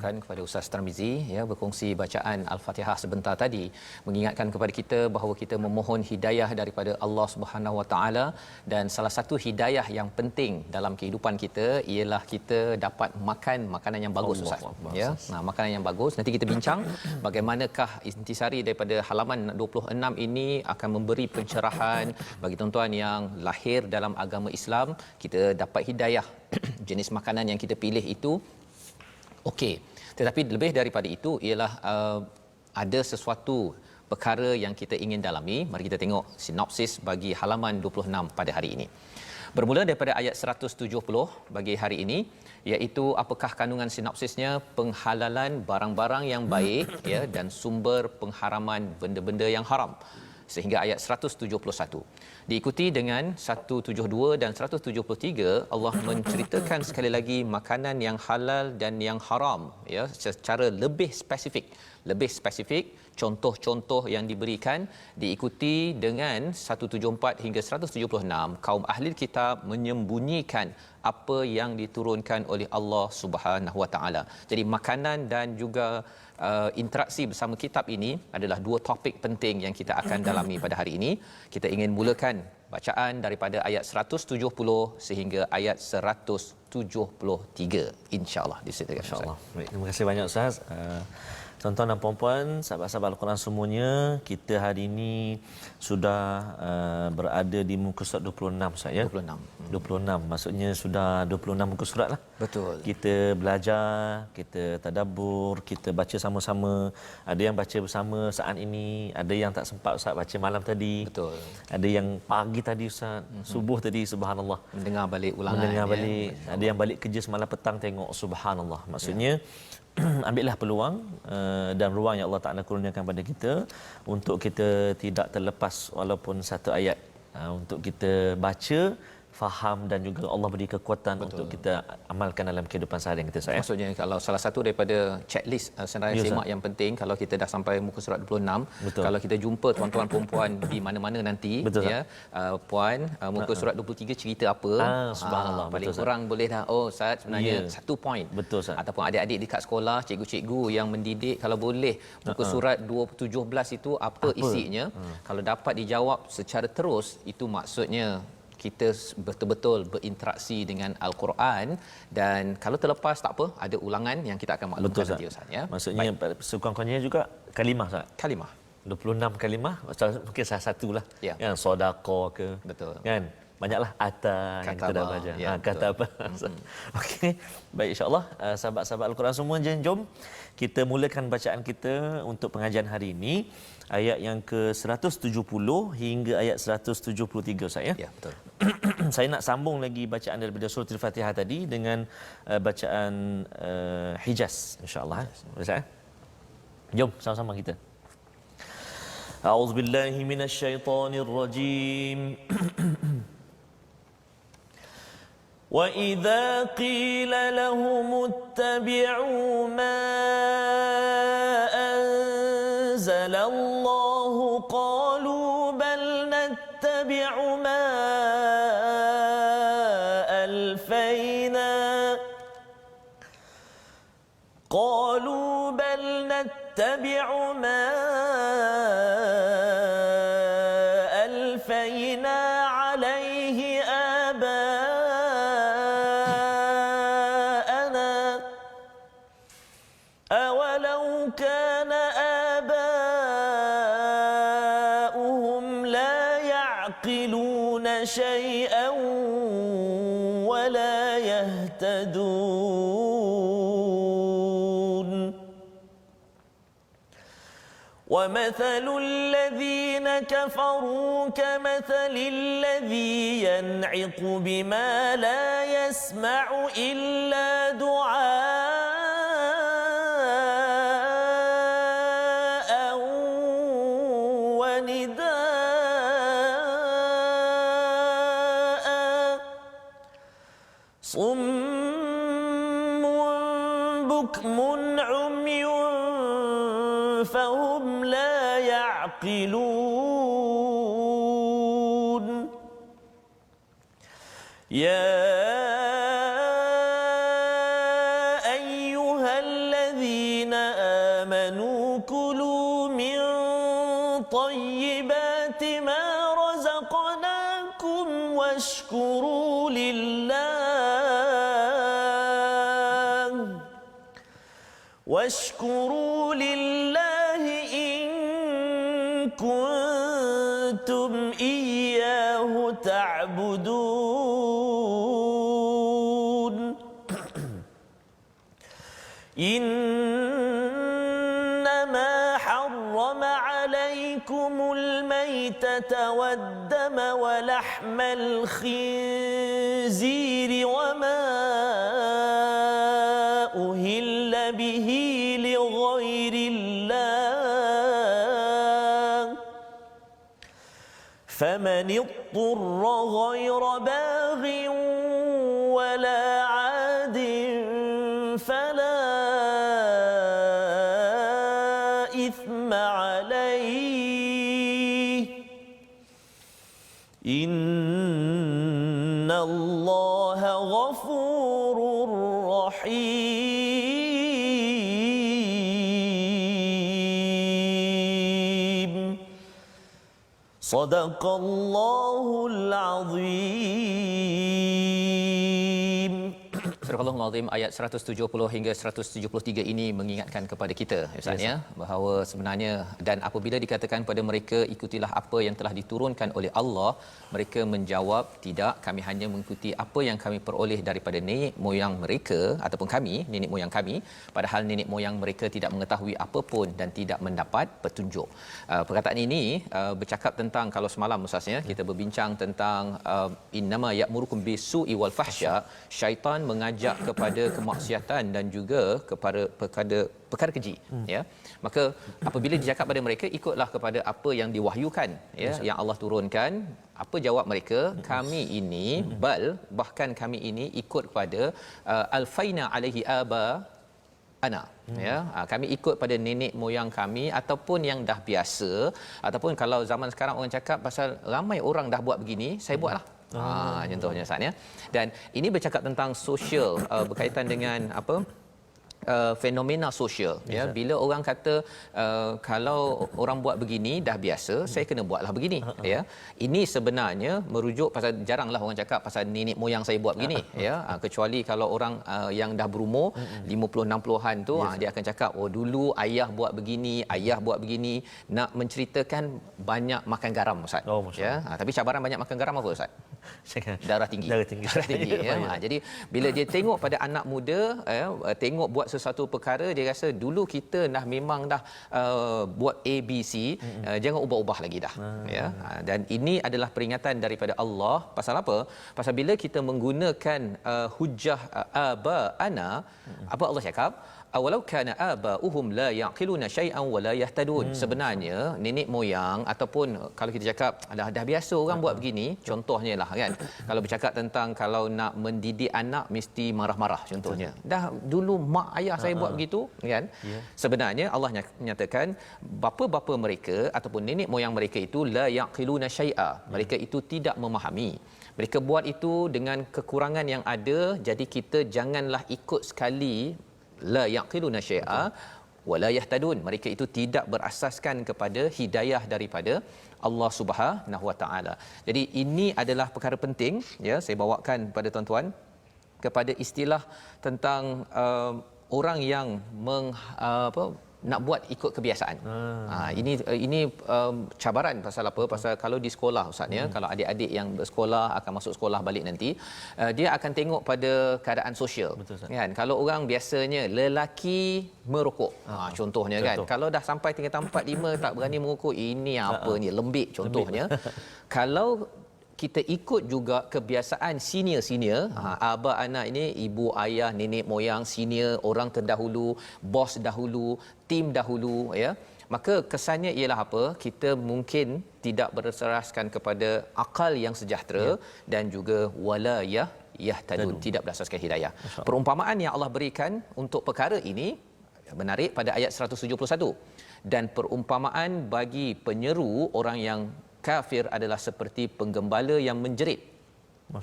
mengucapkan kepada Ustaz Tarmizi ya, berkongsi bacaan Al-Fatihah sebentar tadi, mengingatkan kepada kita bahawa kita memohon hidayah daripada Allah Subhanahu Wa Taala, dan salah satu hidayah yang penting dalam kehidupan kita ialah kita dapat makan makanan yang bagus, Ustaz. Ya. Nah, makanan yang bagus nanti kita bincang bagaimanakah intisari daripada halaman 26 ini akan memberi pencerahan bagi tuan-tuan yang lahir dalam agama Islam, kita dapat hidayah jenis makanan yang kita pilih itu okey. Tetapi lebih daripada itu ialah ada sesuatu perkara yang kita ingin dalami. Mari kita tengok sinopsis bagi halaman 26 pada hari ini. Bermula daripada ayat 170 bagi hari ini, iaitu apakah kandungan sinopsisnya? Penghalalan barang-barang yang baik ya, dan sumber pengharaman benda-benda yang haram, sehingga ayat 171. Diikuti dengan 172 dan 173, Allah menceritakan sekali lagi makanan yang halal dan yang haram ya, secara lebih spesifik contoh-contoh yang diberikan. Diikuti dengan 174 hingga 176, kaum ahli kitab menyembunyikan apa yang diturunkan oleh Allah Subhanahu Wa Taala. Jadi makanan dan juga interaksi bersama kitab ini adalah dua topik penting yang kita akan dalami pada hari ini. Kita ingin mulakan bacaan daripada ayat 170 sehingga ayat 173, insya-Allah. Insya-Allah. Baik, terima kasih banyak Ustaz. Tuan-tuan dan puan-puan, sahabat-sahabat Al-Quran semuanya, kita hari ini sudah berada di muka surat 26 Ustaz ya. 26. Maksudnya sudah 26 muka surat lah. Betul. Kita belajar, kita tadabbur, kita baca sama-sama. Ada yang baca bersama saat ini, ada yang tak sempat Ustaz baca malam tadi. Betul. Ada yang pagi tadi Ustaz, subuh tadi, subhanallah, mendengar balik ulangan. Ada yang balik kerja semalam petang tengok, subhanallah. Maksudnya ambillah peluang dan ruang yang Allah Ta'ala kurniakan pada kita untuk kita tidak terlepas walaupun satu ayat, untuk kita baca, faham, dan juga Allah beri kekuatan. Betul. Untuk kita amalkan dalam kehidupan seharian kita. Maksudnya kalau salah satu daripada checklist senarai semak yang penting, kalau kita dah sampai muka surat 26, betul, kalau kita jumpa tuan-tuan perempuan di mana-mana nanti, betul, ya, puan, muka surat 23 cerita apa, subhanallah, paling betul, kurang boleh dah, oh Ustaz sebenarnya satu point. Betul, Ustaz. Ataupun adik-adik dekat sekolah, cikgu-cikgu yang mendidik, kalau boleh muka surat 17 itu apa isinya, kalau dapat dijawab secara terus, itu maksudnya kita betul-betul berinteraksi dengan Al-Quran. Dan kalau terlepas tak apa, ada ulangan yang kita akan maklumkan nanti Ustaz ya. Maksudnya sekurang-kurangnya juga kalimah Ustaz. Kalimah 26 kalimah, mungkin salah satulah ya. Kan sedekah ke, betul kan, banyaklah atta yang kita dah baca. Ya, kata apa. Okey, baik, insya-Allah sahabat-sahabat Al-Quran semua, jom kita mulakan bacaan kita untuk pengajian hari ini, ayat yang ke-170 hingga ayat 173 Ustaz ya. Ya, betul. Saya nak sambung lagi bacaan daripada surah Al-Fatihah tadi dengan bacaan Hijaz, insya-Allah. Ustaz, jom sama-sama kita. A'udzubillahi minasyaitonirrajim. وَإِذَا قِيلَ لَهُمُ اتَّبِعُوا مَا أَنزَلَ اللَّهُ قَالُوا بَلْ نَتَّبِعُ مَا أَلْفَيْنَا عَلَيْهِ آبَاءَنَا أَوَلَوْ كَانَ آبَاؤُهُمْ لَا يَعْقِلُونَ شَيْئًا وَلَا يَهْتَدُونَ وَمَثَلُ الَّذِينَ كَفَرُوا كَمَثَلِ الَّذِي يَنْعِقُ بِمَا لَا يَسْمَعُ إِلَّا دُعَاءً وَنِدَاءً صُمٌّ بُكْمٌ عُمْيٌ فَهُمْ لَا يَعْقِلُونَ يَا أَيُّهَا الَّذِينَ طيبات ما رزقناكم واشكروا لله إن كنتم إياه تعبدون إنما حرم عليكم الميتة والدم ولحم الخنزير وما أهل به لغير الله فمن اضطر غير باغ ولا عاد فلا إثم عليه إن الله غفور رحيم صدق الله العظيم. Surah Al-Azim ayat 170 hingga 173 ini mengingatkan kepada kita Ustaz ya, bahawa sebenarnya dan apabila dikatakan pada mereka ikutilah apa yang telah diturunkan oleh Allah, mereka menjawab tidak, kami hanya mengikuti apa yang kami peroleh daripada nenek moyang mereka ataupun kami, nenek moyang kami, padahal nenek moyang mereka tidak mengetahui apapun dan tidak mendapat petunjuk. Perkataan ini bercakap tentang, kalau semalam Ustaz ya kita berbincang tentang innama ya'murukum bisu'i wal fahsya, syaitan mengajak kepada kemaksiatan dan juga kepada perkara keji ya. Maka apabila dicakap pada mereka ikutlah kepada apa yang diwahyukan ya, yang Allah turunkan, apa jawab mereka? Kami ini bahkan kami ini ikut kepada alfaina alaihi aba ana ya, kami ikut pada nenek moyang kami ataupun yang dah biasa, ataupun kalau zaman sekarang orang cakap pasal ramai orang dah buat begini, saya buatlah. Contohnya Ustaz ya. Dan ini bercakap tentang sosial, berkaitan dengan apa? Fenomena sosial ya. Bila orang kata kalau orang buat begini dah biasa, saya kena buatlah begini ya. Ini sebenarnya merujuk pasal jaranglah orang cakap pasal nenek moyang saya buat begini ya. Kecuali kalau orang yang dah berumur 50-60-an tu dia akan cakap oh dulu ayah buat begini, ayah buat begini, nak menceritakan banyak makan garam Ustaz. Ya. Tapi cabaran banyak makan garam apa Ustaz? Darah tinggi. Darah tinggi ya. Jadi bila dia tengok pada anak muda tengok buat sesuatu perkara, dia rasa dulu kita dah memang dah buat ABC, jangan ubah-ubah lagi dah ya. Dan ini adalah peringatan daripada Allah. Pasal apa? Pasal bila kita menggunakan hujjah aba ana, apa Allah cakap? Awalau kana aba'uhum la yaqiluna syai'an wa la yahtadun. Sebenarnya nenek moyang ataupun kalau kita cakap dah biasa orang buat begini, contohnya lah kan. Kalau bercakap tentang kalau nak mendidik anak mesti marah-marah contohnya. Dah dulu mak ayah saya buat begitu kan. Sebenarnya Allah nyatakan bapa-bapa mereka ataupun nenek moyang mereka itu la yaqiluna syai'a. Mereka itu tidak memahami. Mereka buat itu dengan kekurangan yang ada, jadi kita janganlah ikut sekali la yaqiluna syai'a wa la yahtadun. Mereka itu tidak berasaskan kepada hidayah daripada Allah Subhanahu Wa Taala. Jadi ini adalah perkara penting ya, saya bawakan pada tuan-tuan kepada istilah tentang orang yang nak buat ikut kebiasaan. Ini cabaran pasal apa? Pasal kalau di sekolah Ustaz ya, kalau adik-adik yang bersekolah akan masuk sekolah balik nanti, dia akan tengok pada keadaan sosial. Kan? Kalau orang biasanya lelaki merokok. Contohnya kan. Kalau dah sampai tingkat 4 5 tak berani merokok, ini apa ni? Lembik contohnya. Kalau kita ikut juga kebiasaan senior-senior, abah anak ini, ibu ayah nenek moyang senior, orang terdahulu, bos dahulu, tim dahulu ya, maka kesannya ialah apa? Kita mungkin tidak berasaskan kepada akal yang sejahtera dan juga wala yahtadun, tidak berasaskan hidayah. Perumpamaan yang Allah berikan untuk perkara ini menarik pada ayat 171. Dan perumpamaan bagi penyeru orang yang kafir adalah seperti penggembala yang menjerit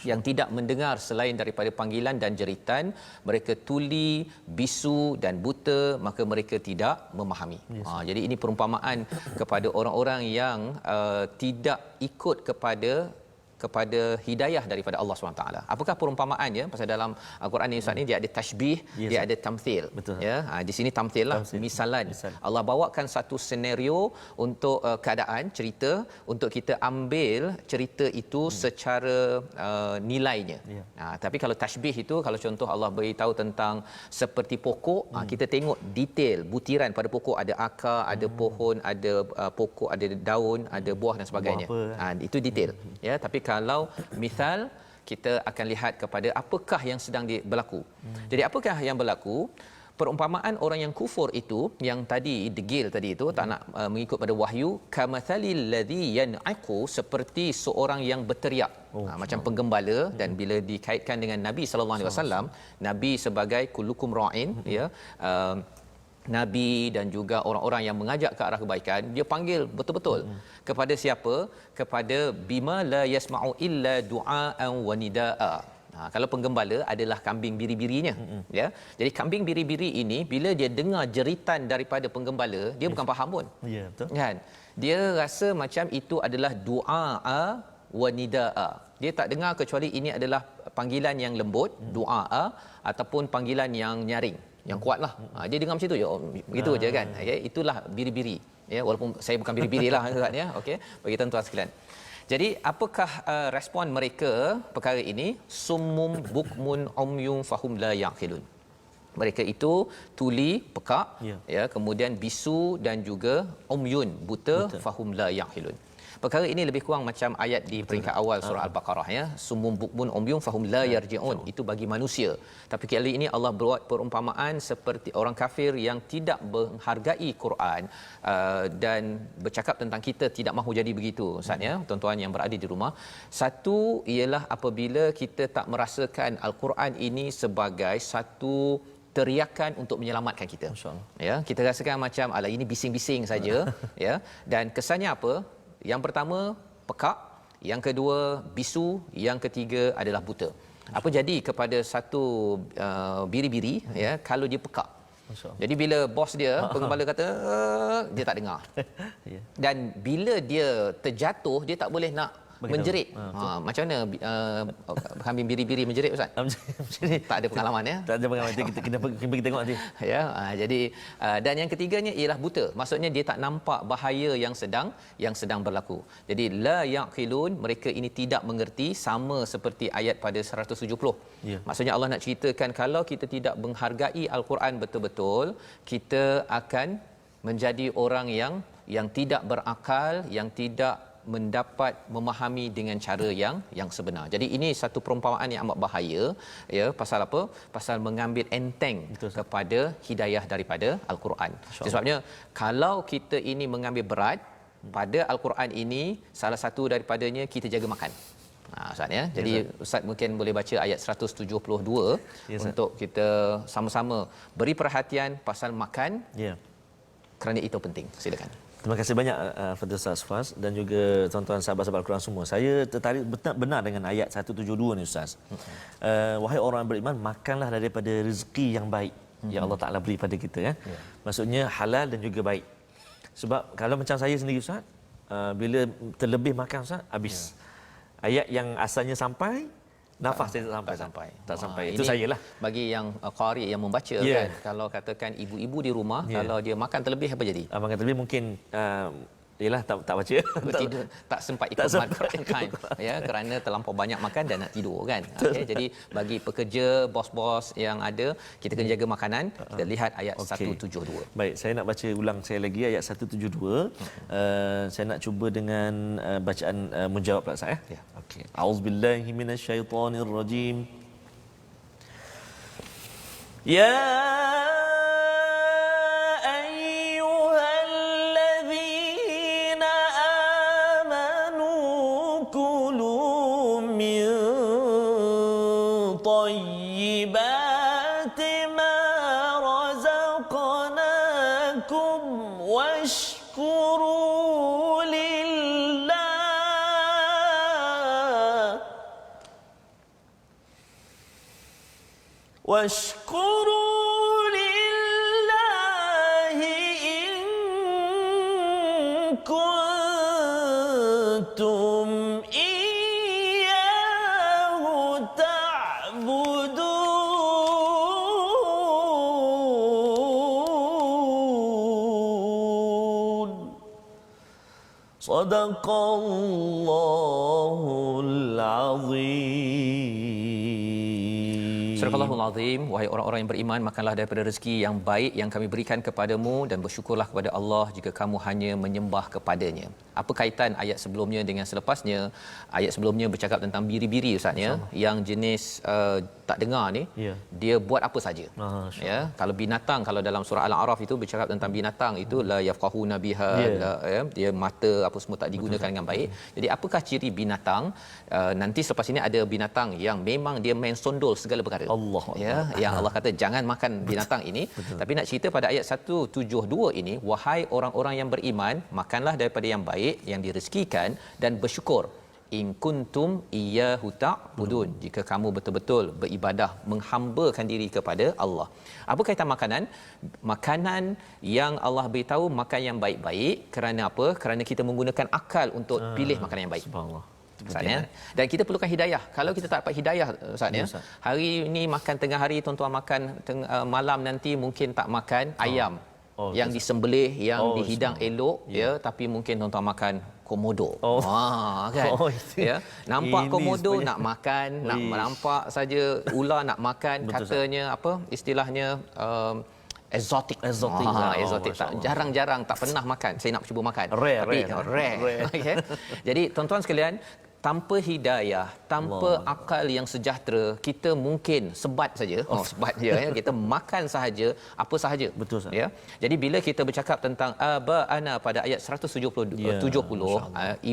yang tidak mendengar selain daripada panggilan dan jeritan, mereka tuli, bisu dan buta, maka mereka tidak memahami. Jadi ini perumpamaan kepada orang-orang yang tidak ikut kepada hidayah daripada Allah SWT. Apakah perumpamaan dia? Pasal dalam Al-Quran ni Ustaz ni dia ada tashbih, dia ada tamthil. Betul. Ya, di sini tamthil lah, misalan. Allah bawakan satu senario untuk keadaan cerita untuk kita ambil cerita itu secara nilainya. Tapi kalau tashbih itu, kalau contoh Allah beritahu tentang seperti pokok, kita tengok detail butiran pada pokok, ada akar, ada pohon, ada pokok, ada daun, ada buah dan sebagainya. Itu detail. Ya, tapi kalau misal kita akan lihat kepada apakah yang sedang berlaku. Jadi apakah yang berlaku? Perumpamaan orang yang kufur itu, yang tadi degil tadi itu, tak nak mengikut pada wahyu, kamathalil ladzi yan'iqu, seperti seorang yang berteriak. Macam penggembala. Dan bila dikaitkan dengan Nabi sallallahu alaihi wasallam, Nabi sebagai kullukum ra'in, ya, Nabi dan juga orang-orang yang mengajak ke arah kebaikan, dia panggil betul-betul. Kepada siapa? Kepada bima la yasma'u illa du'aan wa nidaa. Kalau penggembala adalah kambing biri-birinya, ya. Jadi kambing biri-biri ini bila dia dengar jeritan daripada penggembala, dia bukan faham pun. Ya, betul. Kan? Dia rasa macam itu adalah du'a wa nidaa. Dia tak dengar kecuali ini adalah panggilan yang lembut, du'a, ataupun panggilan yang nyaring, yang kuatlah. Dia dengar macam tu je, begitu je kan. Okay? Itulah biri-biri. Ya, walaupun saya bukan biri-biri lah Ustaz, ya. Okey, bagi tuan-tuan sekalian. Jadi apakah respon mereka perkara ini? Summum bukmun umyun fahum la yaqilun. Mereka itu tuli, pekak, ya, kemudian bisu dan juga umyun, buta. Fahum la yaqilun. Perkara ini lebih kurang macam ayat di peringkat awal surah Al-Baqarah, ya. Summum bukmun umyun fahum la yarji'un. Itu bagi manusia. Tapi kali ini Allah buat perumpamaan seperti orang kafir yang tidak menghargai Quran dan bercakap tentang kita tidak mahu jadi begitu, Ustaz, ya, tuan-tuan yang berada di rumah. Satu ialah apabila kita tak merasakan Al-Quran ini sebagai satu teriakan untuk menyelamatkan kita. Ya, kita rasakan macam ala ini bising-bising saja, ya. Dan kesannya apa? Yang pertama pekak, yang kedua bisu, yang ketiga adalah buta. Apa jadi kepada satu biri-biri, ya, kalau dia pekak? Jadi bila bos dia, penggembala kata, dia tak dengar. Dan bila dia terjatuh, dia tak boleh nak menjerit. Macam mana kambing biri-biri menjerit, Ustaz? Tak ada pengalaman, ya. Tak ada pengalaman. Kita pergi tengok nanti. Ya, jadi dan yang ketiganya ialah buta. Maksudnya dia tak nampak bahaya yang sedang berlaku. Jadi la yaqilun, mereka ini tidak mengerti, sama seperti ayat pada 170. Maksudnya Allah nak ceritakan kalau kita tidak menghargai Al-Quran betul-betul, kita akan menjadi orang yang tidak berakal, yang tidak mendapat memahami dengan cara yang sebenar. Jadi ini satu perumpamaan yang amat bahaya, ya. Pasal apa? Pasal mengambil enteng kepada hidayah daripada Al-Quran. Sebabnya kalau kita ini mengambil berat pada Al-Quran ini, salah satu daripadanya kita jaga makan. Ustaz, ya. Jadi Ustaz mungkin boleh baca ayat 172 untuk kita sama-sama beri perhatian pasal makan. Kerana itu penting. Silakan. Terima kasih banyak Fadil Ustaz Fas dan juga tuan-tuan sahabat-sahabat Al-Quran semua. Saya tertarik benar dengan ayat 172 ni, Ustaz. Wahai orang yang beriman, makanlah daripada rezeki yang baik yang Allah Ta'ala beri pada kita, ya. Maksudnya halal dan juga baik. Sebab kalau macam saya sendiri, Ustaz, bila terlebih makan, Ustaz, habis. Ayat yang asalnya sampai, nafas saya tak sampai. Itu sayalah. Bagi yang qari yang membaca, kan, kalau katakan ibu-ibu di rumah, kalau dia makan terlebih apa jadi? Makan terlebih mungkin yalah tak baca. Tidur, tak sempat ikut Quran time, ya, kerana terlampau banyak makan dan nak tidur, kan. Okay, jadi bagi pekerja, bos-bos yang ada, kita kena jaga makanan. Kita lihat ayat 172. Baik, saya nak baca ulang sekali lagi ayat 172. Saya nak cuba dengan bacaan menjawab pula, saya. Okey. Auzubillahi minasyaitonirrajim. Ya طيبات ما رزقناكم واشكروا لله واشكروا لله إن كنتم إياه تعبدون صدق الله العظيم. Surah Al-Allahul Azim, wahai orang-orang yang beriman, makanlah daripada rezeki yang baik yang kami berikan kepadamu dan bersyukurlah kepada Allah jika kamu hanya menyembah kepadanya. Apa kaitan ayat sebelumnya dengan selepasnya? Ayat sebelumnya bercakap tentang biri-biri Ustaz ya, yang jenis tak dengar ni, dia buat apa saja. Ya, kalau binatang, kalau dalam surah Al-A'raf itu bercakap tentang binatang itu la yafqahuna biha, dia mata apa semua tak digunakan dengan baik. Jadi apakah ciri binatang? Nanti selepas ini ada binatang yang memang dia main sondol segala perkara. Allah, ya, yang Allah kata jangan makan binatang ini. Tapi nak cerita pada ayat 172 ini, wahai orang-orang yang beriman, makanlah daripada yang baik yang direzekikan dan bersyukur. In kuntum iyyahu ta'budun, jika kamu betul-betul beribadah, menghambakan diri kepada Allah. Apa kaitan makanan? Makanan yang Allah beritahu makan yang baik-baik. Kerana apa? Kerana kita menggunakan akal untuk pilih makanan yang baik. Subhanallah. Ustaz, dan kita perlukan hidayah. Kalau kita tak dapat hidayah Ustaz ya, hari ini makan tengah hari, tuan-tuan makan malam nanti mungkin tak makan ayam yang disembelih, yang dihidang elok ya, tapi mungkin tuan-tuan makan komodo. Kan. Ya, nampak komodo nak makan, nak nampak saja ular nak makan, katanya apa istilahnya exotic lah, exotic tak, jarang-jarang, tak pernah makan. Saya nak cuba makan, tapi rare. Okay. Jadi tuan-tuan sekalian, tanpa hidayah, tanpa akal yang sejahtera, kita mungkin sebat saja. Sebat je ya. Kita makan sahaja, apa sahaja. Betul sah. Ya. Jadi bila kita bercakap tentang aba'ana pada ayat 170,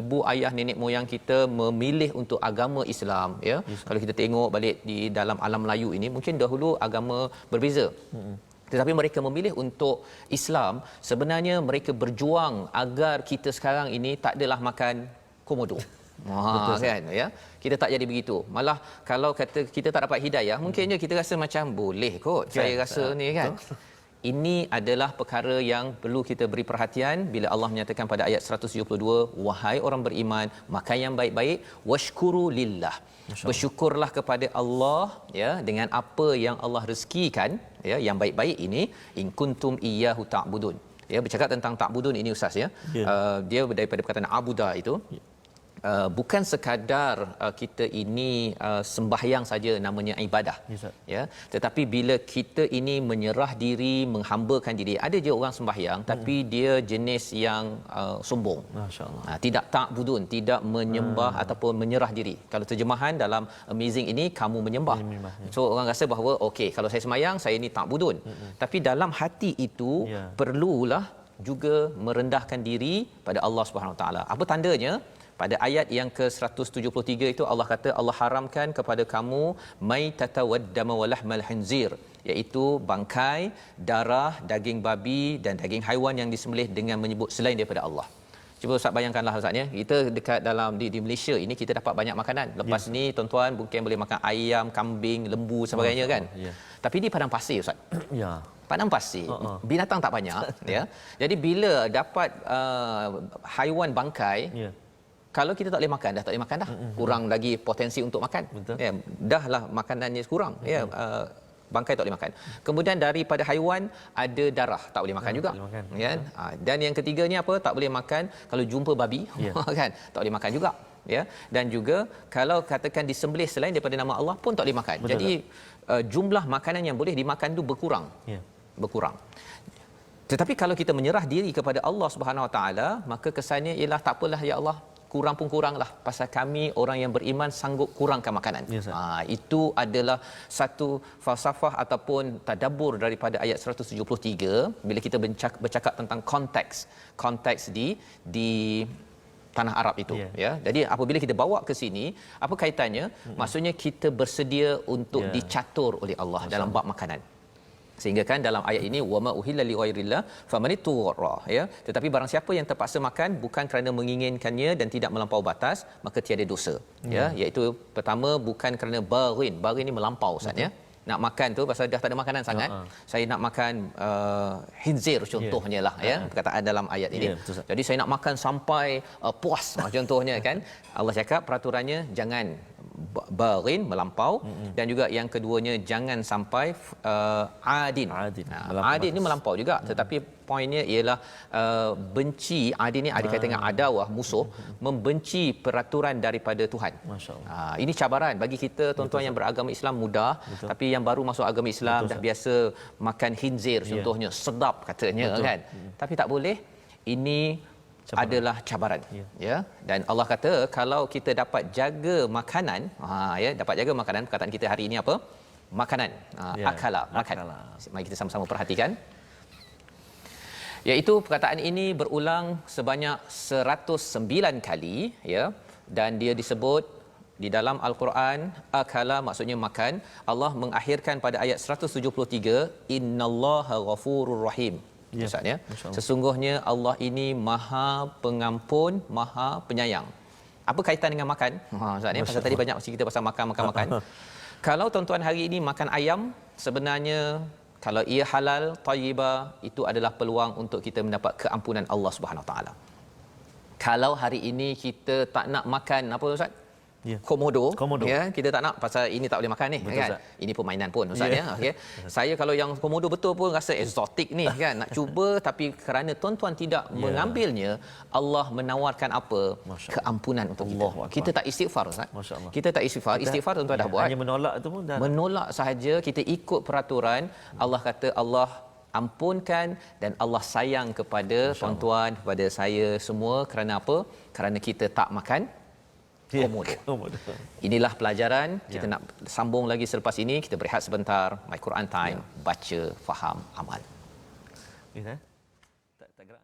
ibu ayah nenek moyang kita memilih untuk agama Islam ya. Kalau kita tengok balik di dalam alam Melayu ini, mungkin dahulu agama berbeza. Tetapi mereka memilih untuk Islam. Sebenarnya mereka berjuang agar kita sekarang ini tak adalah makan komodo. Betul kan ya, kita tak jadi begitu. Malah kalau kata kita tak dapat hidayah, mungkinnya kita rasa macam boleh kot saya rasa ni kan. Ini adalah perkara yang perlu kita beri perhatian bila Allah menyatakan pada ayat 172, wahai orang beriman, makan yang baik-baik, washkuru lillah, bersyukurlah kepada Allah ya dengan apa yang Allah rezekikan ya, yang baik-baik ini, in kuntum iyyahu ta'budun. Ya, bercakap tentang ta'budun ini Ustaz ya. Dia daripada perkataan abuda itu. Bukan sekadar kita ini sembahyang saja namanya ibadah, ya, tetapi bila kita ini menyerah diri, menghambakan diri. Ada je orang sembahyang tapi dia jenis yang sombong, masya-Allah, tidak ta'budun, tidak menyembah ataupun menyerah diri. Kalau terjemahan dalam Amazing ini, kamu menyembah. So orang rasa bahawa okey, kalau saya sembahyang saya ni ta'budun, tapi dalam hati itu perlulah juga merendahkan diri pada Allah Subhanahu Wa Taala. Apa tandanya? Pada ayat yang ke-173 itu Allah kata, Allah haramkan kepada kamu maitata waddama walahmal khinzir, iaitu bangkai, darah, daging babi dan daging haiwan yang disembelih dengan menyebut selain daripada Allah. Cuba Ustaz bayangkanlah Ustaz ya, kita dekat dalam di Malaysia ini kita dapat banyak makanan. Lepas ni tuan-tuan mungkin boleh makan ayam, kambing, lembu sebagainya kan. Tapi di padang pasir Ustaz. Padang pasir, binatang tak banyak ya. Jadi bila dapat haiwan bangkai, kalau kita tak boleh makan, dah tak boleh makan dah. Kurang lagi potensi untuk makan. Ya, dahlah makanannya kurang. Ya, bangkai tak boleh makan. Kemudian daripada haiwan ada darah, tak boleh makan juga. Ya. Dan yang ketiganya apa? Tak boleh makan kalau jumpa babi, kan? Tak boleh makan juga. Ya. Dan juga kalau katakan disembelih selain daripada nama Allah pun tak boleh makan. Jadi jumlah makanan yang boleh dimakan tu berkurang. Berkurang. Tetapi kalau kita menyerah diri kepada Allah Subhanahu Wa Taala, maka kesannya ialah tak apalah ya Allah, kurang pun kuranglah, pasal kami orang yang beriman sanggup kurangkan makanan. Itu adalah satu falsafah ataupun tadabbur daripada ayat 173 bila kita bercakap tentang konteks di tanah Arab itu, ya. Jadi apabila kita bawa ke sini, apa kaitannya? Maksudnya kita bersedia untuk dicatur oleh Allah dalam bab makanan. Sehingga kan dalam ayat ini, wama uhilla li ghairillah famaniturra, ya, tetapi barang siapa yang terpaksa makan bukan kerana menginginkannya dan tidak melampau batas, maka tiada dosa, ya, iaitu pertama bukan kerana barin ni melampau Ustaz, ya. nak makan tu pasal dah tak ada makanan sangat, saya nak makan khinzir contohnya lah ya, perkataan dalam ayat ini. Jadi saya nak makan sampai puas contohnya kan. Allah cakap peraturannya jangan barin melampau, dan juga yang keduanya jangan sampai adin. Adin ni melampau juga, tetapi poinnya ialah benci. Adin ni ada kaitan dengan adawah, musuh, membenci peraturan daripada Tuhan. Ini cabaran bagi kita tuan-tuan yang beragama Islam mudah. Tapi yang baru masuk agama Islam dah biasa makan khinzir contohnya, sedap katanya kan. Tapi tak boleh, ini adalah cabaran ya. Dan Allah kata kalau kita dapat jaga makanan, ya, dapat jaga makanan, perkataan kita hari ini apa? Makanan. Akala, makan. Mari kita sama-sama perhatikan. Iaitu perkataan ini berulang sebanyak 109 kali ya, dan dia disebut di dalam al-Quran akala maksudnya makan. Allah mengakhirkan pada ayat 173 innallaha ghafurur rahim. Ustaz ya. Sesungguhnya Allah ini Maha Pengampun, Maha Penyayang. Apa kaitan dengan makan? Ustaz ya, pasal tadi banyak kita pasal makan. Kalau tuan-tuan hari ini makan ayam, sebenarnya kalau ia halal, tayyibah, itu adalah peluang untuk kita mendapat keampunan Allah Subhanahu Wa Taala. Kalau hari ini kita tak nak makan apa Ustaz? Komodo. Ya, kita tak nak pasal ini tak boleh makan ni. Betul, kan Ustaz. Ini permainan pun Ustaz ya. Okey. Saya kalau yang komodo betul pun rasa eksotik ni kan, nak cuba, tapi kerana tuan-tuan tidak mengambilnya, Allah menawarkan apa? Keampunan untuk kita. Kita tak istighfar Ustaz. Kita tak istighfar. Istighfar tuan-tuan dah buat. Hanya menolak itu pun dah. Menolak sahaja, kita ikut peraturan. Allah kata Allah ampunkan dan Allah sayang kepada tuan-tuan, kepada saya semua. Kerana apa? Kerana kita tak makan komodo. Inilah pelajaran. Kita nak sambung lagi selepas ini. Kita berehat sebentar. My Quran Time. Baca, faham, amal. Tak gerak.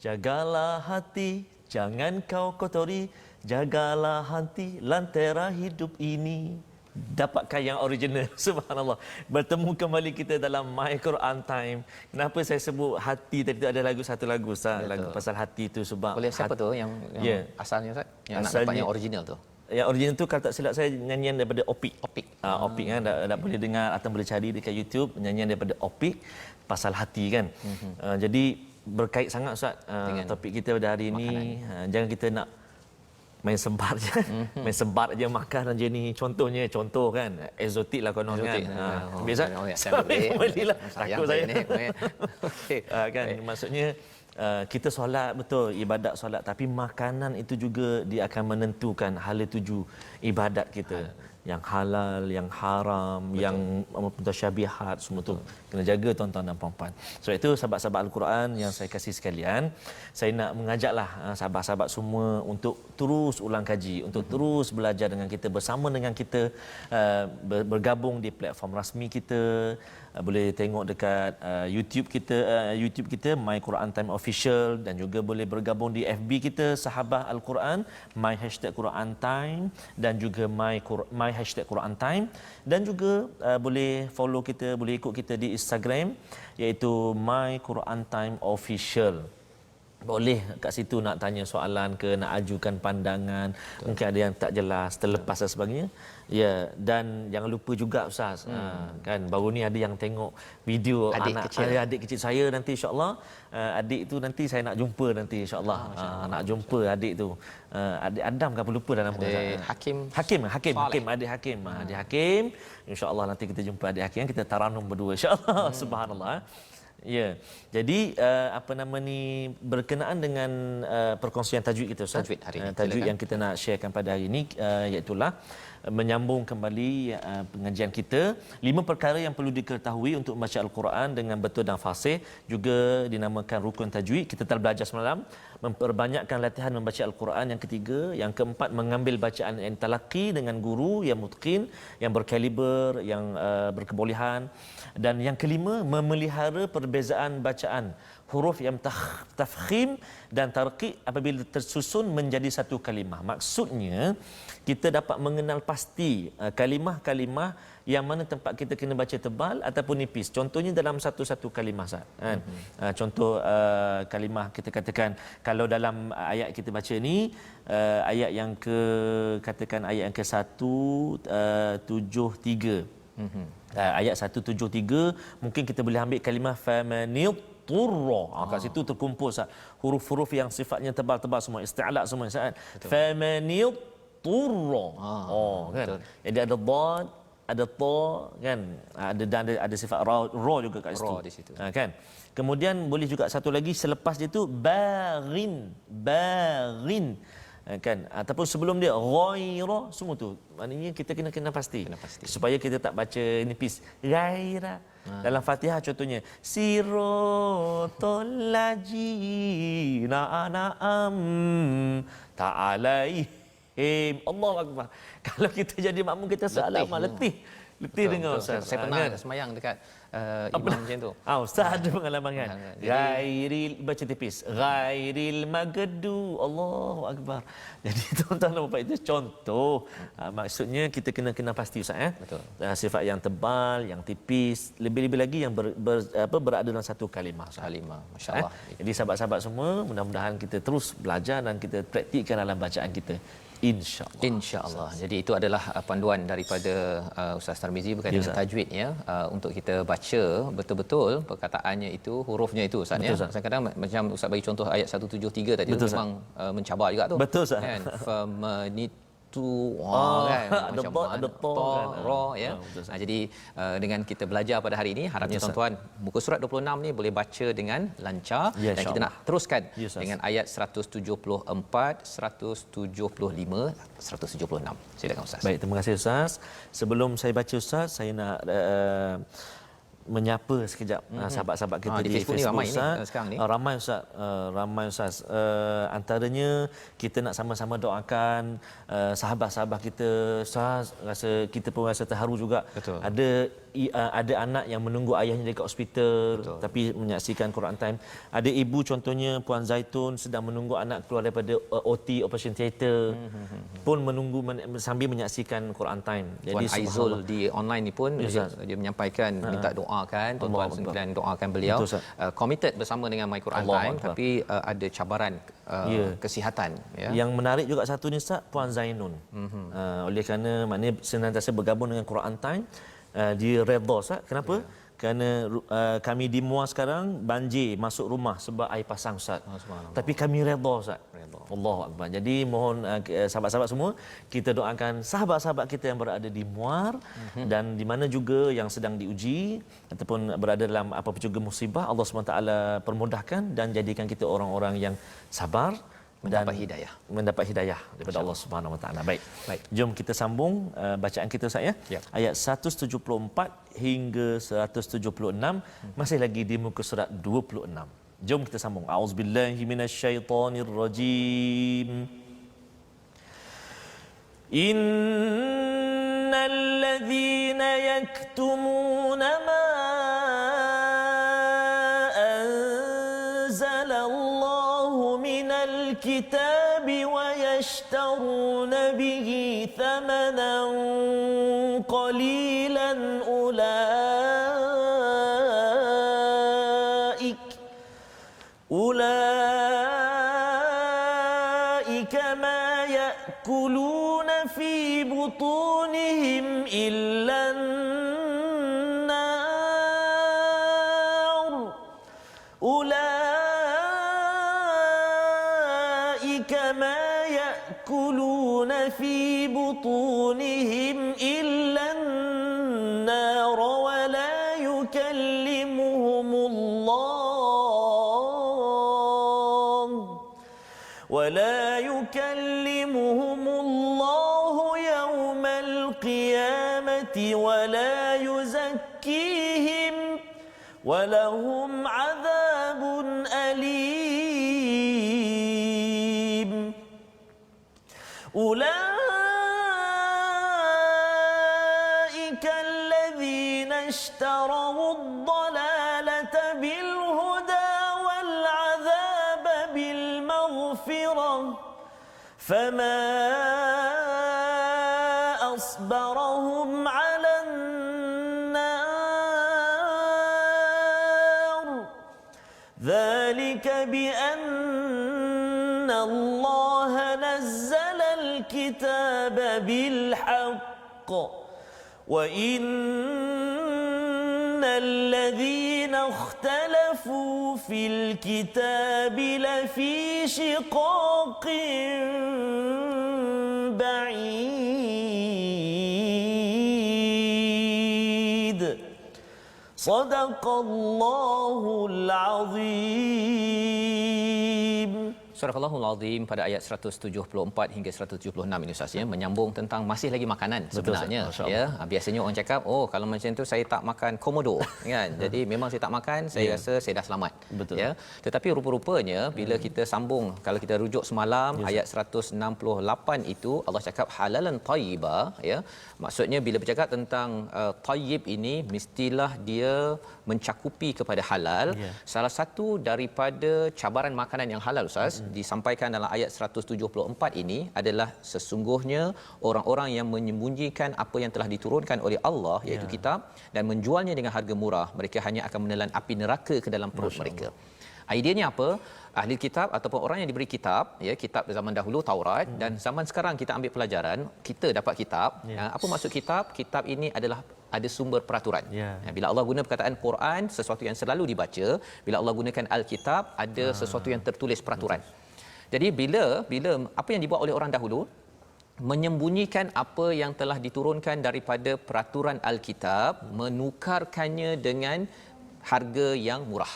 Jagalah hati, jangan kau kotori. Jagalah hati, lantera hidup ini. Dapatkan yang original. Subhanallah. Bertemu kembali kita dalam My Quran Time. Kenapa saya sebut hati tadi tu, ada satu lagu Ustaz, lagu pasal hati tu sebab boleh siapa tu yang asalnya Ustaz? Yang nak dapat yang original tu. Yang original tu kalau tak silap saya nyanyian daripada Opik. Opik kan, dah boleh dengar atau boleh cari dekat YouTube, nyanyian daripada Opik pasal hati kan. Jadi berkait sangat Ustaz topik kita pada hari ini. Jangan kita nak main sembar je. Main sembar je makan je ni. Contoh kan, eksotik lah konon kan. Biasa belilah takut saya ni. Kan maksudnya kita solat betul, ibadat solat, tapi makanan itu juga dia akan menentukan hala tuju ibadat kita. Yang halal, yang haram, betul, yang mutasyabihat, semua tu kena jaga tuan-tuan dan puan-puan. Sebab itu sahabat-sahabat Al-Quran yang saya kasih sekalian, saya nak mengajaklah sahabat-sahabat semua untuk terus ulang kaji, untuk terus belajar dengan kita, bersama dengan kita, bergabung di platform rasmi kita. Boleh tengok dekat YouTube kita My Quran Time Official, dan juga boleh bergabung di FB kita Sahabah Al-Quran My #Quran Time, dan juga My #Quran Time, dan juga boleh follow kita, boleh ikut kita di Instagram iaitu My Quran Time Official. Boleh kat situ nak tanya soalan ke, nak ajukan pandangan. Betul. Mungkin ada yang tak jelas, terlepas dan sebagainya. Ya, dan jangan lupa juga Ustaz, kan baru ni ada yang tengok video adik kecil saya nanti insya-Allah. Adik tu nanti saya nak jumpa nanti insya-Allah. Nak jumpa adik tu. Adik Adam ke apa, lupa dah nama dia. Hakim. Adik Hakim insya-Allah nanti kita jumpa adik Hakim, kita taranum berdua insya-Allah. Subhanallah. Ya. Jadi apa nama ni berkenaan dengan perkongsian tajwid kita Ustaz. Tajwid hari ini. Tajwid Silakan. yang kita nak sharekan pada hari ini iaitulah menyambung kembali pengajian kita 5 perkara yang perlu diketahui untuk membaca al-Quran dengan betul dan fasih, juga dinamakan rukun tajwid. Kita telah belajar semalam memperbanyakkan latihan membaca al-Quran. Yang ketiga, yang keempat mengambil bacaan yang talaqi dengan guru yang mutqin, yang berkaliber, yang berkebolehan, dan yang kelima memelihara perbezaan bacaan huruf yang tafkhim dan tarqiq apabila tersusun menjadi satu kalimah. Maksudnya kita dapat mengenal pasti kalimah-kalimah yang mana tempat kita kena baca tebal ataupun nipis. Contohnya dalam satu-satu kalimah Ustaz, kan. Contoh kalimah kita katakan kalau dalam ayat kita baca ni ayat yang ke katakan ayat yang ke 173. Ayat 173 mungkin kita boleh ambil kalimah famanit turra. Kat situ terkumpul Ustaz huruf-huruf yang sifatnya tebal-tebal semua, isti'la semua Ustaz. Famanit turra. Kan. Betul. Jadi ada dad, ada ta, kan. Ada sifat ra juga kat situ. Ra di situ. Kan. Kemudian boleh juga satu lagi selepas dia tu baghin, kan, ataupun sebelum dia ghaira, semua tu maknanya kita kena pasti supaya kita tak baca nipis ghaira. Dalam Fatihah contohnya siratal ladzina an'am ta'alaihim. Allahu akbar. Kalau kita jadi makmum kita salah letih dengar Ustaz. Saya pernah semayang dekat imam macam tu. Ustaz ada pengalaman kan? Ghairil, baca tipis. Ghairil magdu. Allahu akbar. Jadi tuan-tuan dan puan itu contoh. Maksudnya kita kena pasti Ustaz. Betul. Sifat yang tebal, yang tipis, lebih-lebih lagi yang berada dalam satu kalimah. Kalimah, masya-Allah. Jadi sahabat-sahabat semua, mudah-mudahan kita terus belajar dan kita praktikkan dalam bacaan kita. InsyaAllah. InsyaAllah. Jadi itu adalah panduan daripada Ustaz Tarmizi berkaitan dengan tajwid ya, untuk kita baca betul-betul perkataannya itu, hurufnya itu Ustaz ya. Kadang-kadang macam Ustaz bagi contoh ayat 173 tadi, betul, memang mencabar juga tu. Betul Ustaz. Kan? Kan ada macam ta, ada ta, kan? ra ya. Jadi dengan kita belajar pada hari ini, harapnya tuan-tuan muka surat 26 ni boleh baca dengan lancar, dan kita nak teruskan dengan ayat 174, 175, 176. Silakan Ustaz. Baik, terima kasih Ustaz. Sebelum saya baca Ustaz, saya nak menyapa sekejap sahabat-sahabat kita di Facebook ramai Ustaz. ni sekarang ni. Ramai Ustaz. Antaranya kita nak sama-sama doakan sahabat-sahabat kita. Ustaz, rasa kita pun rasa terharu juga. Betul. Ada anak yang menunggu ayahnya dekat hospital. Betul. Tapi menyaksikan Quran Time. Ada ibu contohnya Puan Zaitun sedang menunggu anak keluar daripada OT, Operation Theatre, pun menunggu sambil menyaksikan Quran Time. Jadi Puan Aizul di online ni pun dia menyampaikan minta doakan, tuan-tuan sekalian doakan beliau. Committed bersama dengan My Quran Time, tapi ada cabaran kesihatan ya. Yang menarik juga satu ni Ustaz, Puan Zainun. Oleh kerana maknanya senantiasa bergabung dengan Quran Time, dia redha Ustaz. Kenapa? Kerana kami di Muar sekarang banjir masuk rumah sebab air pasang Ustaz. Tapi kami redha Ustaz. Allahu akbar. Jadi mohon sahabat-sahabat semua, kita doakan sahabat-sahabat kita yang berada di Muar dan di mana juga yang sedang diuji ataupun berada dalam apa-apa juga musibah, Allah SWT permudahkan dan jadikan kita orang-orang yang sabar mendapat dan hidayah. Mendapat hidayah daripada Allah Subhanahu Wa Taala. Baik. Jom kita sambung bacaan kita Ustaz ya. Ayat 174 hingga 176, masih lagi di muka surat 26. Jom kita sambung. A'udzubillahi minasyaitonirrajim. Innal ladzina yaktumuna ma anzalallahu minal kitabi wa yashtaruna bihi thamanan qalilan أولئك ما يأكلون في بطونهم إلا النار أولئك ما يأكلون في بطونهم إلا النار ولا يكلمهم الله يكلمهم الله يوم القيامة ولا يزكيهم ولهم عذاب أليم أولئك الذين اشتروا الضلالة بالهدى والعذاب بالمغفرة فما أصبرهم على النار ذلك بأن الله نزل الكتاب بالحق وإن الذين اختلفوا في الكتاب لفي شقاق بعيد صدق الله العظيم. Surah Al-Allahul Azim pada ayat 174 hingga 176 ini Ustaz ya, menyambung tentang masih lagi makanan sebenarnya. Betul, ya, biasanya orang cakap, oh kalau macam tu saya tak makan komodo kan. Jadi memang saya tak makan, saya rasa saya dah selamat. Betul. Ya. Tetapi rupa-rupanya bila kita sambung, kalau kita rujuk semalam ayat 168 itu Allah cakap halalan thayyiba ya. Maksudnya bila bercakap tentang thayyib ini mestilah dia mencakupi kepada halal. Salah satu daripada cabaran makanan yang halal Ustaz disampaikan dalam ayat 174 ini adalah sesungguhnya orang-orang yang menyembunyikan apa yang telah diturunkan oleh Allah iaitu kitab dan menjualnya dengan harga murah, mereka hanya akan menelan api neraka ke dalam perut mereka. Idenya apa? Ahli kitab ataupun orang yang diberi kitab, ya, kitab zaman dahulu Taurat dan zaman sekarang kita ambil pelajaran, kita dapat kitab. Apa maksud kitab? Kitab ini adalah ada sumber peraturan. Bila Allah guna perkataan Quran, sesuatu yang selalu dibaca. Bila Allah gunakan Al-Kitab, ada sesuatu yang tertulis peraturan. Jadi bila apa yang dibuat oleh orang dahulu menyembunyikan apa yang telah diturunkan daripada peraturan Al-Kitab, menukarkannya dengan harga yang murah.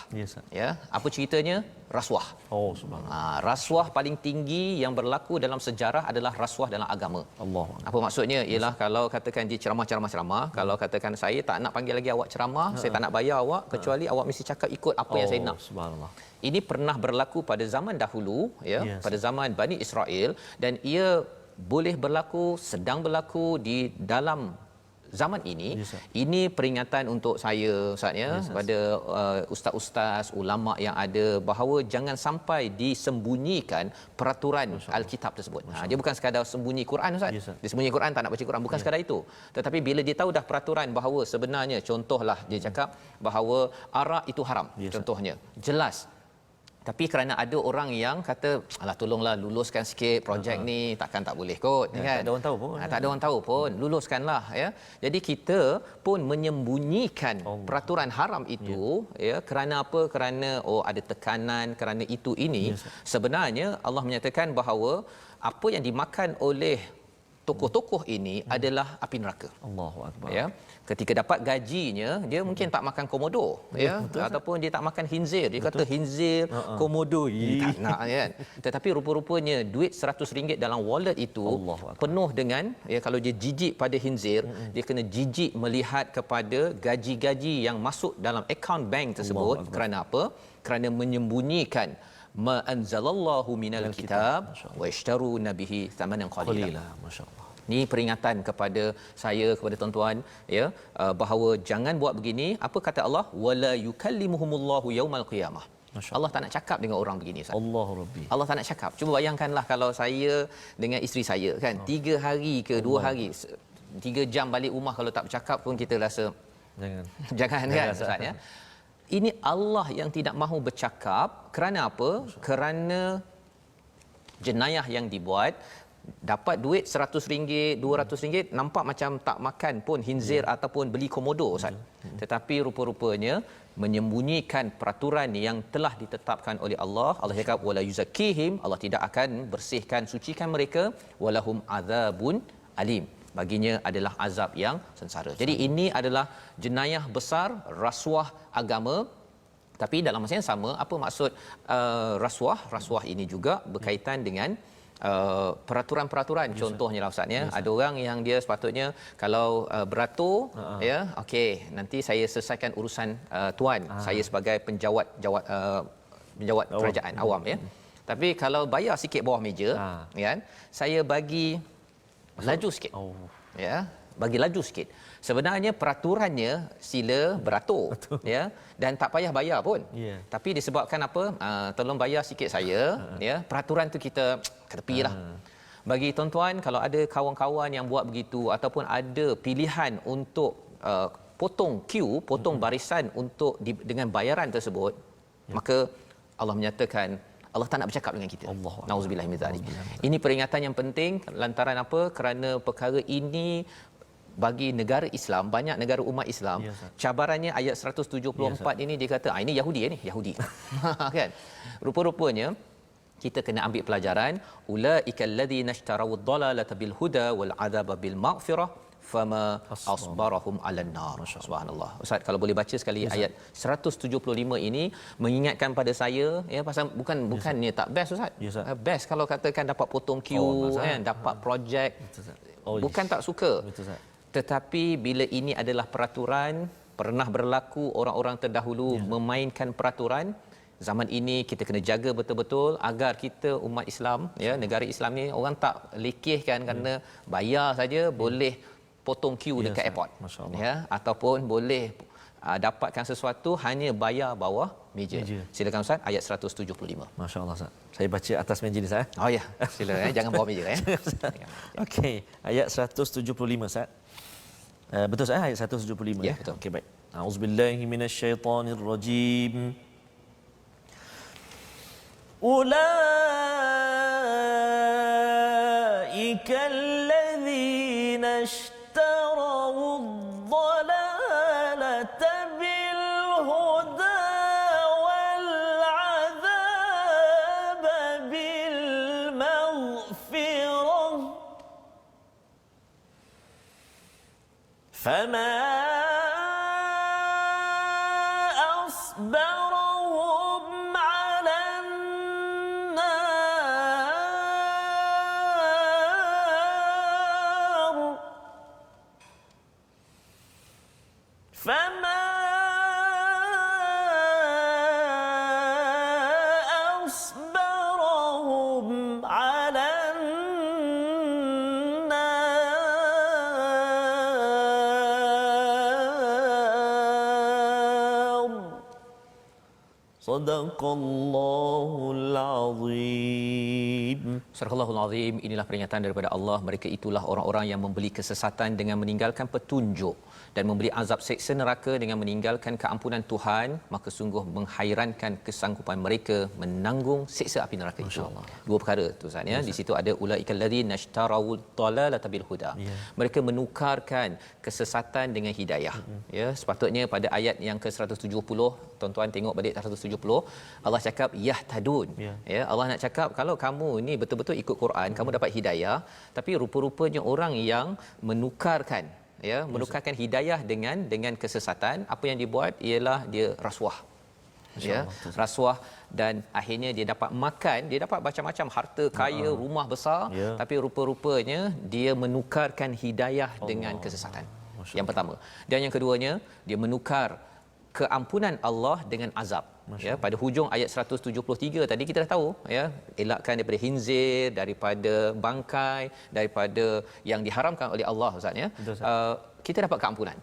Ya, apa ceritanya? Rasuah. Oh, subhanallah. Rasuah paling tinggi yang berlaku dalam sejarah adalah rasuah dalam agama. Allah. Apa maksudnya? Ialah kalau katakan dia ceramah, kalau katakan saya tak nak panggil lagi awak ceramah, saya tak nak bayar awak kecuali awak mesti cakap ikut apa yang saya nak. Subhanallah. Ini pernah berlaku pada zaman dahulu ya, pada zaman Bani Israel dan ia boleh berlaku, sedang berlaku di dalam zaman ini. Ini peringatan untuk saya Ustaz ya, kepada ustaz-ustaz, ulama yang ada, bahawa jangan sampai disembunyikan peraturan Alkitab tersebut. Dia bukan sekadar sembunyi Quran Ustaz. Dia sembunyi Quran, tak nak baca Quran, bukan sekadar itu. Tetapi bila dia tahu dah peraturan bahawa sebenarnya, contohlah dia cakap bahawa arak itu haram, contohnya jelas. Tapi kerana ada orang yang kata, alah tolonglah luluskan sikit projek ni, takkan tak boleh kot kan. Tak ada orang tahu pun. Tak ada orang tahu pun, luluskanlah ya. Jadi kita pun menyembunyikan peraturan haram itu ya, kerana apa? Kerana ada tekanan, kerana itu ini. Sebenarnya Allah menyatakan bahawa apa yang dimakan oleh tokoh-tokoh ini adalah api neraka. Allahu akbar. Ya. Ketika dapat gajinya, dia mungkin tak makan komodo ya, ataupun dia tak makan khinzir. Dia kata khinzir, komodo tak nak kan. Tetapi rupa-rupanya duit RM100 dalam wallet itu penuh dengan ya, kalau dia jijik pada khinzir, dia kena jijik melihat kepada gaji-gaji yang masuk dalam akaun bank tersebut. Kerana apa? Kerana menyembunyikan ma anzalallahu minal kitab wa ishtaru nabihi thamanan qalila. Masya-Allah. Ini peringatan kepada saya, kepada tuan-tuan ya, bahawa jangan buat begini. Apa kata Allah? Wala yukallimuhumullahu yaumal qiyamah. Allah tak nak cakap dengan orang begini Ustaz. Allahu Rabbi. Allah tak nak cakap. Cuba bayangkanlah kalau saya dengan isteri saya kan, 3 hari ke 2 hari, 3 jam balik rumah kalau tak bercakap pun kita rasa jangan kan Ustaz ya. Ini Allah yang tidak mahu bercakap. Kerana apa? Kerana jenayah yang dibuat. Dapat duit RM100, RM200, nampak macam tak makan pun khinzir ataupun beli komodo Ustaz. Tetapi rupa-rupanya menyembunyikan peraturan yang telah ditetapkan oleh Allah. Allah cakap wala yuzakkihim, Allah tidak akan bersihkan, sucikan mereka, walahum azabun alim. Baginya adalah azab yang sengsara. Jadi ini adalah jenayah besar, rasuah agama. Tapi dalam masa yang sama, apa maksud rasuah? Rasuah ini juga berkaitan dengan peraturan-peraturan. Contohnya lah Ustaz ya, ada orang yang dia sepatutnya kalau beratur ya, okey, nanti saya selesaikan urusan tuan, saya sebagai penjawat kerajaan awam ya. Tapi kalau bayar sikit bawah meja kan, saya bagi laju sikit. Ya, bagi laju sikit. Sebenarnya peraturannya sila beratur ya, dan tak payah bayar pun. Tapi disebabkan apa? Tolong bayar sikit saya ya. Peraturan tu kita ketepilah. Bagi tuan-tuan, kalau ada kawan-kawan yang buat begitu ataupun ada pilihan untuk potong queue, potong barisan untuk dengan bayaran tersebut, maka Allah menyatakan Allah tak nak bercakap dengan kita. Nauzubillah min zalik. Ini peringatan yang penting lantaran apa? Kerana perkara ini bagi negara Islam, banyak negara umat Islam, cabarannya ayat 174 ini dia kata, ini Yahudi ni, Yahudi. Kan? Rupa-rupanya kita kena ambil pelajaran, ulaikal ladzina ishtarawud dalalata bil huda wal adzaba bil maghfirah fama asbarahum 'alan nar. Subhanallah. Ustaz kalau boleh baca sekali ayat 175 ini mengingatkan pada saya ya, pasal bukannya tak best Ustaz. Best kalau katakan dapat potong queue kan, dapat projek. Bukan tak suka. Tetapi bila ini adalah peraturan, pernah berlaku orang-orang terdahulu memainkan peraturan, zaman ini kita kena jaga betul-betul agar kita umat Islam ya, negara Islam ni orang tak lekehkan kerana bayar saja boleh potong queue dekat airport ya, ataupun boleh dapatkan sesuatu hanya bayar bawah meja. Silakan Ustaz ayat 175. Masya-Allah Ustaz. Saya baca atas meja ni Ustaz. Oh ya, sila jangan bawah meja ya. Okey, ayat 175 Ustaz. Betul Ustaz ayat 175 ya? Betul. Okey baik. A'udzubillahi minasyaitonirrajim. Ulaika alladzina ishtaraw ad-dalalata bil huda wal 'adzaba bil maghfirah fama asbarahum 'alan nar fama asbarahum 'alan nar. Sadaqallahul azim. Surahul Azim. Inilah peringatan daripada Allah, mereka itulah orang-orang yang membeli kesesatan dengan meninggalkan petunjuk dan membeli azab seksa neraka dengan meninggalkan keampunan Tuhan, maka sungguh menghairankan kesanggupan mereka menanggung seksa api neraka itu. Dua perkara tu Ustaz ya. Di situ ada ulaikal ladzina ishtarawud dalalata bil huda. Mereka menukarkan kesesatan dengan hidayah. Ya, sepatutnya pada ayat yang ke-170, tuan-tuan tengok balik 170, Allah cakap yahtadun. Ya, Allah nak cakap kalau kamu ni betul-betul ikut Quran, kamu dapat hidayah, tapi rupa-rupanya orang yang menukarkan menukarkan hidayah dengan kesesatan, apa yang dibuat ialah dia rasuah. Ya, rasuah, dan akhirnya dia dapat makan, dia dapat macam-macam harta kaya, rumah besar, tapi rupa-rupanya dia menukarkan hidayah dengan kesesatan. Yang pertama. Dan yang keduanya, dia menukar keampunan Allah dengan azab. Ya, pada hujung ayat 173 tadi kita dah tahu ya, elakkan daripada khinzir, daripada bangkai, daripada yang diharamkan oleh Allah Ustaz ya. Kita dapat keampunan.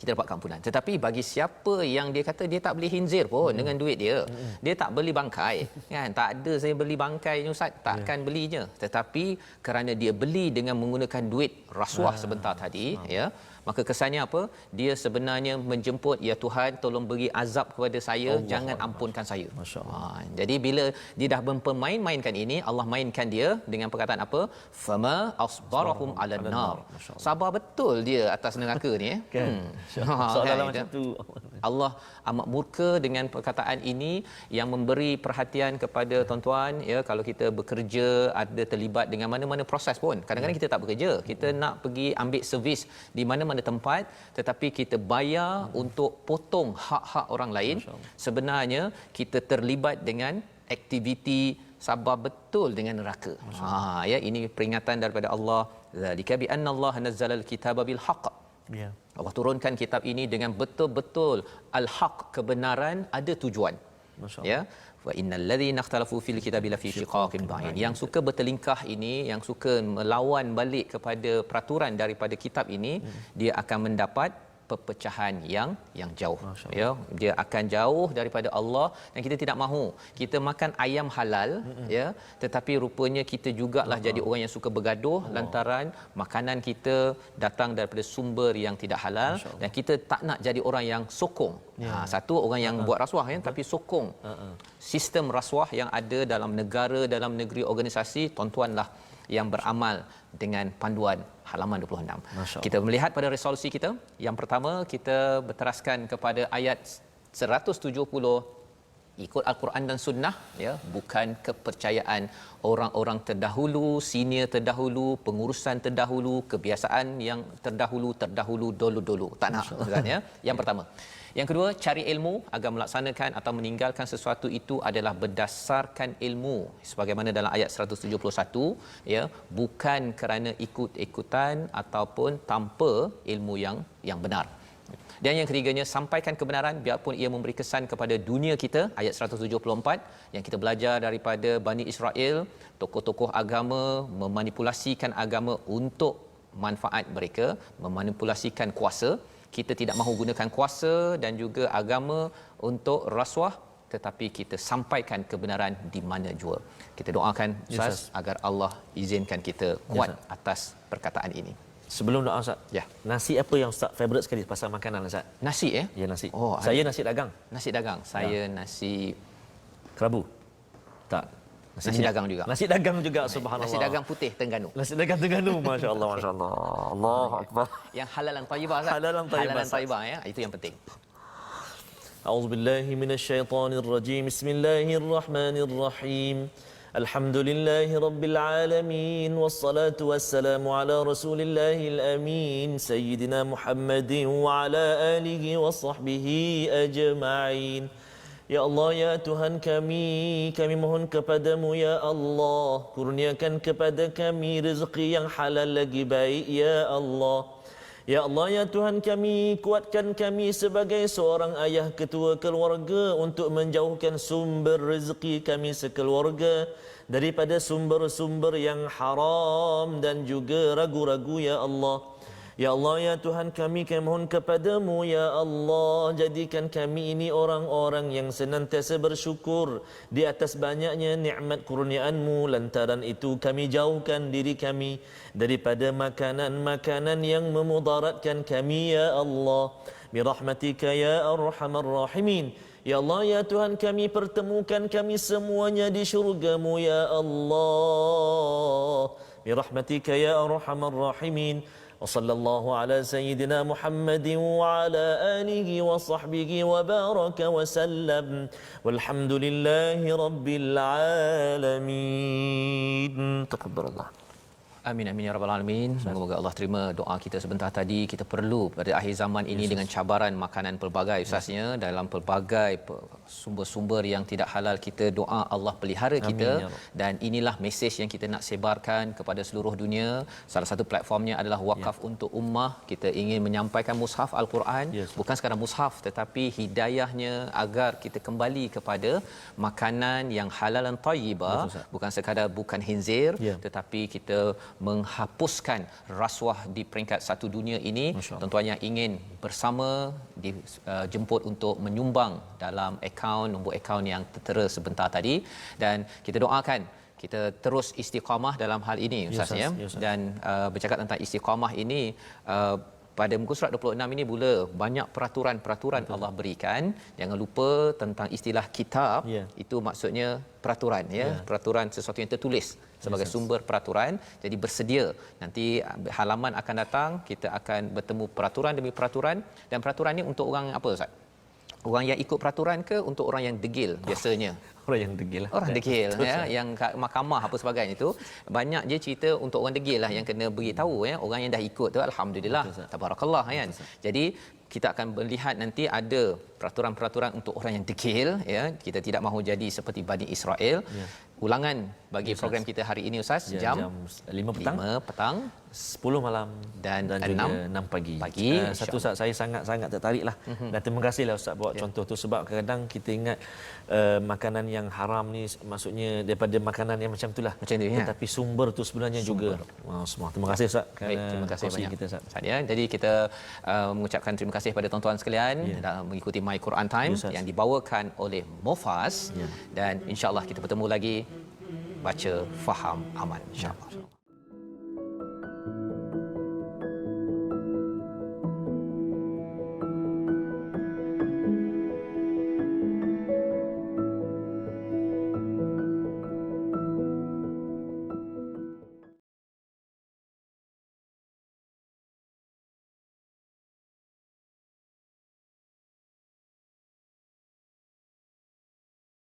Kita dapat keampunan. Tetapi bagi siapa yang dia kata dia tak beli khinzir pun dengan duit dia, dia tak beli bangkai kan, tak ada saya beli bangkai ni Ustaz, takkan belinya. Tetapi kerana dia beli dengan menggunakan duit rasuah sebentar tadi ya, maka kesannya apa? Dia sebenarnya menjemput, ya Tuhan tolong beri azab kepada saya, jangan ampunkan saya. Jadi bila dia dah mempermain-mainkan ini, Allah mainkan dia dengan perkataan apa? Fama asbarahum 'alan nar. Sabar betul dia atas neraka ni Soalan macam tu. Allah amat murka dengan perkataan ini yang memberi perhatian kepada tuan-tuan ya, kalau kita bekerja ada terlibat dengan mana-mana proses pun. Kadang-kadang kita tak bekerja, kita nak pergi ambil servis di mana-mana tempat, tetapi kita bayar untuk potong hak-hak orang lain. Sebenarnya kita terlibat dengan aktiviti sabar betul dengan neraka. Ya, ini peringatan daripada Allah. Zalika bi anna Allah nazzala al-kitaba bil haqq. Ya. Allah turunkan kitab ini dengan betul-betul al-haq, kebenaran, ada tujuan. Ya, wa innal ladzina ikhtalafu fil kitabi lafi shiqaqin ba'id. Yang suka bertelingkah ini, yang suka melawan balik kepada peraturan daripada kitab ini, dia akan mendapat perpecahan yang jauh. Ya, dia akan jauh daripada Allah, dan kita tidak mahu kita makan ayam halal, ya, tetapi rupanya kita jugalah jadi orang yang suka bergaduh lantaran makanan kita datang daripada sumber yang tidak halal, dan kita tak nak jadi orang yang sokong. Satu orang yang buat rasuah, ya, tapi sokong sistem rasuah yang ada dalam negara, dalam negeri, organisasi. Tuan-tuanlah yang beramal dengan panduan halaman 26. Kita melihat pada resolusi kita. Yang pertama, kita berteraskan kepada ayat 170, ikut Al-Quran dan Sunnah, ya, bukan kepercayaan orang-orang terdahulu, senior terdahulu, pengurusan terdahulu, kebiasaan yang terdahulu dulu. Tak nak, kan, ya. Yang pertama. Yang kedua, cari ilmu agar melaksanakan atau meninggalkan sesuatu itu adalah berdasarkan ilmu, sebagaimana dalam ayat 171, ya, bukan kerana ikut-ikutan ataupun tanpa ilmu yang benar. Dan yang ketiganya, sampaikan kebenaran biarpun ia memberi kesan kepada dunia kita, ayat 174, yang kita belajar daripada Bani Israel, tokoh-tokoh agama memanipulasikan agama untuk manfaat mereka, memanipulasikan kuasa. Kita tidak mahu gunakan kuasa dan juga agama untuk rasuah, tetapi kita sampaikan kebenaran di mana jua. Kita doakan Ustaz, agar Allah izinkan kita kuat atas perkataan ini. Sebelum doa Ustaz, ya, nasi apa yang Ustaz favourite sekali pasal makanan Ustaz? Nasi, ya? Ya, nasi. Oh, saya nasi dagang. Nasi dagang. Saya nasi kerabu. Tak. Nasi dagang juga. Nasi dagang juga, subhanallah. Nasi dagang putih Terengganu. Nasi dagang Terengganu, masya-Allah, masya-Allah. Allahu akbar. Yang halalan thayyibah, Ustaz. Halalan thayyibah, ya. Itu yang penting. A'udzubillahi minasyaitonirrajim. Bismillahirrahmanirrahim. Alhamdulillahi rabbil alamin, wassalatu wassalamu ala rasulillahil amin, sayyidina Muhammadin wa ala alihi wa sahbihi ajma'in. Ya Allah, ya Tuhan kami mohon kepadamu, ya Allah, kurniakan kepada kami rezeki yang halal lagi baik, ya Allah. Ya Allah, ya Tuhan kami, kuatkan kami sebagai seorang ayah ketua keluarga untuk menjauhkan sumber rezeki kami sekeluarga daripada sumber-sumber yang haram dan juga ragu-ragu, ya Allah. Ya Allah, ya Tuhan kami mohon kepadamu, ya Allah, jadikan kami ini orang-orang yang senantiasa bersyukur di atas banyaknya nikmat kurniaan-Mu. Lantaran itu kami jauhkan diri kami daripada makanan-makanan yang memudaratkan kami, ya Allah. Birahmatika ya arhamar rahimin. Ya Allah, ya Tuhan kami, pertemukan kami semuanya di syurga-Mu, ya Allah. Birahmatika ya arhamar rahimin. وصلى الله على سيدنا محمد وعلى آله وصحبه وبارك وسلم والحمد لله رب العالمين. تقبل الله. Amin amin ya rabbal alamin. Semoga Allah terima doa kita sebentar tadi. Kita perlu pada akhir zaman ini dengan cabaran makanan pelbagai Ustaznya, dalam pelbagai sumber-sumber yang tidak halal, kita doa Allah pelihara kita. Dan inilah mesej yang kita nak sebarkan kepada seluruh dunia. Salah satu platformnya adalah Wakaf untuk Ummah. Kita ingin menyampaikan mushaf Al-Quran, bukan sekadar mushaf tetapi hidayahnya agar kita kembali kepada makanan yang halalan thayyibah, bukan sekadar bukan khinzir, tetapi kita menghapuskan rasuah di peringkat satu dunia ini. Tuan-tuan yang ingin bersama dijemput untuk menyumbang dalam nombor akaun yang tertera sebentar tadi, dan kita doakan kita terus istiqamah dalam hal ini Ustaz, ya. Dan bercakap tentang istiqamah ini, pada muka surat 26 ini mula banyak peraturan-peraturan Allah berikan. Jangan lupa tentang istilah kitab, itu maksudnya peraturan, ya. Peraturan sesuatu yang tertulis sebagai sumber peraturan. Jadi bersedia, nanti halaman akan datang, kita akan bertemu peraturan demi peraturan. Dan peraturan ni untuk orang apa Ustaz? Orang yang ikut peraturan ke untuk orang yang degil biasanya? Orang yang degil. Orang degil, ya, yang kat mahkamah apa sebagainya itu banyak je cerita untuk orang degil lah yang kena beritahu, ya. Orang yang dah ikut tu alhamdulillah, tabarakallah, kan. Jadi kita akan melihat nanti ada peraturan-peraturan untuk orang yang degil, ya. Kita tidak mahu jadi seperti Bani Israel. ulangan bagi program kita hari ini Ustaz, jam 5 petang, 5 petang 10 malam dan juga 6 6 pagi. pagi, Satu Ustaz, saya sangat-sangat tertariklah. Dan terima kasihlah Ustaz buat contoh tu, sebab kadang-kadang kita ingat makanan yang haram ni maksudnya daripada makanan yang macam itulah. Macam tu, ya. Tetapi sumber tu sebenarnya juga semua. Terima kasih Ustaz Baik, kerana terima kasih kongsi banyak kita Ustaz. Ustaz, ya. Jadi kita mengucapkan terima kasih kepada tuan-tuan sekalian dalam mengikuti My Quran Time Ya, Ustaz. yang dibawakan oleh Mofas, dan insya-Allah kita bertemu lagi. Baca, faham, aman, insya-Allah.